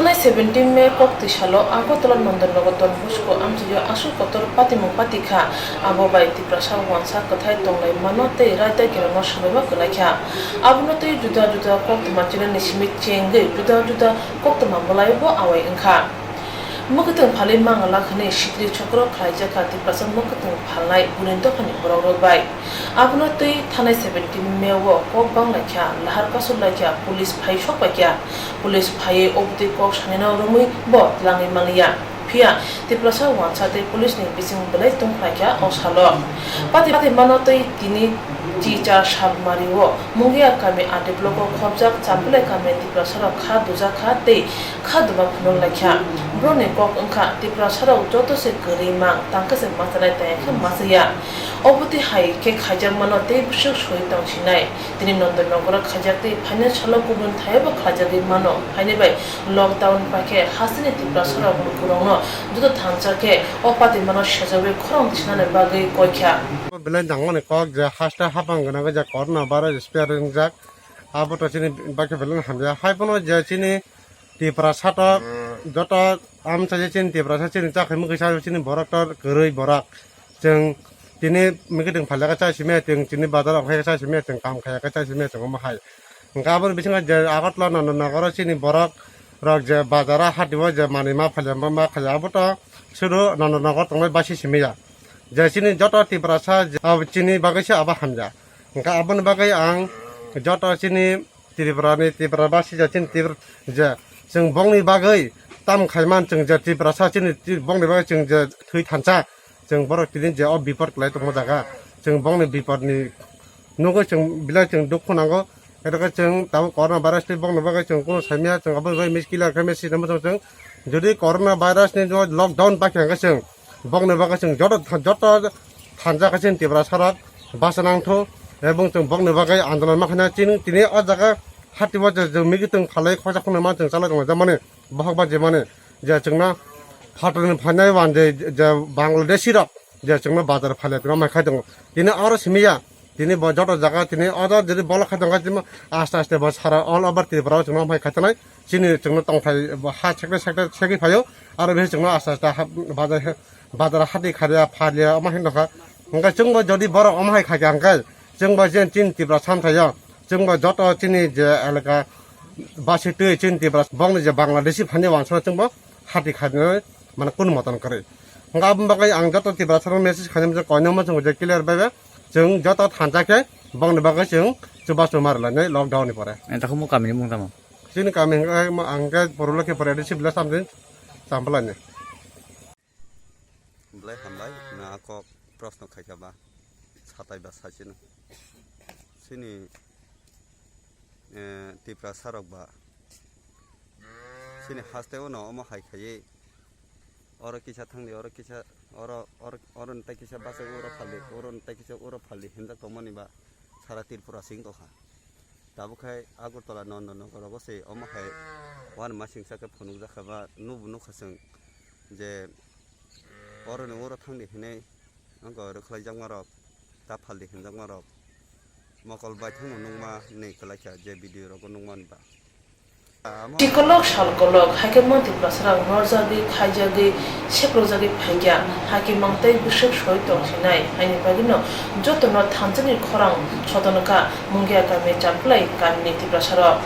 থানায় 17 মে কক্তি সালো আগরতলা নন্দননগর দনবস্ক আমজিও আসু কতর পাতিমু পাতিখা আববাই ত্রিপ্রাসারক ওয়ানসা কথায় তংলাই মানতে রায়তাই কেরানো সাবেবা কলাইখা আবনতে জুদা জুদা কক্তমা চিনে নিসিমি চেঙ্গে জুদা জুদা কক্তমা বলাইবো আওয়াই ওংখা মকতং ফালে মাংলা খানে সিকরি চক্র খাইজাকা ত্রিপ্রাসার মকতং ফালনাই বুনিন্দ খানি বরংরবাই আবনতে থানায় 17 মেও কক বাংলাইখা লাহার কাসুলাইখা পুলিশ ফাই সপাইখা পুলিশ ফাইয়ে অবদি কক সানেনা রুমুই ব লাঙি মালিয়া ফিয়া ত্রিপ্রাসার ওয়ানসাতে পুলিশ নি বিসিং বলাই তংফাইখা অসালো পাতি মানতই তিনি 4 সাল মারিও মুঙ্গিয়া কামি আটে ব্লক খবজাক চাম্পলাই কামি ত্রিপ্রাসারক খাদujak খাতে খাদুবা ফুনং লাইখা ব্রনে কক ওংখা ত্রিপ্রাসারক যতসে গরিমা তাংকাসে মাসালাই তাইখা মাসিয়া অবতি হাই কে খাইজাক মানতে বিশ সই তংসিনাই তিনি নন্দননগর খাইজাকতে ফাইনান্সিয়াল গুবুন থাইবা খাইজাগি মানো ফাইনেবাই লকডাউন পাকে হাসিনে ত্রিপ্রাসারক খরং যত থানচাকে অপাতি মানো সেজবে খরং ছিনানে বাগৈ কইখা Bilang jangan kok je hasta hapang gana je korna bara sparing jak abo to chini baki bilang hamja hai pono je chini Twiprasarok joto am saje chini Twiprasarok chini jak hem kisa chini borak tor geroi borak jeng chini migiding phala ka cha sime jeng chini bazar khai ka sime jeng kam khai ka cha sime jeng ma hai ngabon bisinga je agotla nagor chini borak rok je bazara hatibo je manima phala ma khala abo to suru nagor tongmai basi sime ya Jasini joto Twiprasarok chini bagai aba hamja engka abon bagai ang joto chini Twiprasarok chini ja jeng bongni bagai tam khaiman jeng ja Twiprasarok chini bongni bagai jeng ja thui thancha jeng borok tini ja ob bipot klai tong jaga jeng bongni bipot ni nugo jeng bila jeng dukhu nango eta jeng tau corona virus ni bongni bagai jeng kono saimia jeng abon bagai miskila khamesi namo jeng jodi corona virus ni lockdown pakha ga jeng bong ne bagai jeng joto thanja ka chen Twiprasarok basanangtho ebong jeng bong ne bagai andolan makhana tini o jaga hatibo je migiteng phalai khoja khone ma jeng chala dong jamane bahok ba je mane je jengna phatron phanai wan je Bangladeshi rok je jengna bazar phale tong ma khai dong tini aro simia tini bo joto jaga tini oda jodi bol khai dong ga aste aste bo sara all over Twiprasarok jengna mai khatanai chini jengna tongthai ha sekte segi phayo aro be jengna aste aste bazar hati kharia phalia ma hindoka ngka jengbo jodi borok amhai khaka angkai jengbo jen chin Twiprasarok thayo jengbo joto chini je elaka basi tui chin Twiprasarok bong je Bangladeshi phani wansana jengbo hati khadne mana kun moton kare ngka bagai ang joto Twiprasarok message khanim je koinoma jeng je clear babe jeng joto thanjake bong ne bagai jeng chuba chumar la nei lockdown ni pore eta khumu kamini mungtamo chini kami angka poroloke pore disi bila samjin sampelane Blai hamlai na ako prasno khaikaba satai ba sachino sini Twiprasarok ba sini haste ono omo khaikhai oro kisa thangni oro kisa oro ntai kisa basa oro ntai kisa phali hinda tomani ba sara Tripura sing to kha tabu khai agortala nandanagar bose omo khai wan masing saka phunuk jakhaba nubu khasang je oro ne oro thangni hinai angko rokhlai marok ta phali hinjak marok mokol bai thangno nungma nei kalaikha je video rok nungman ba Tikolok shalkolok hakemon Twiprasarok norjagi khaijagi seprojagi phaigya hakimangtai bushek soi tongsinai haini bagino jotono thanjani khorang chodonoka Mungia Champwlai kamini Twiprasarok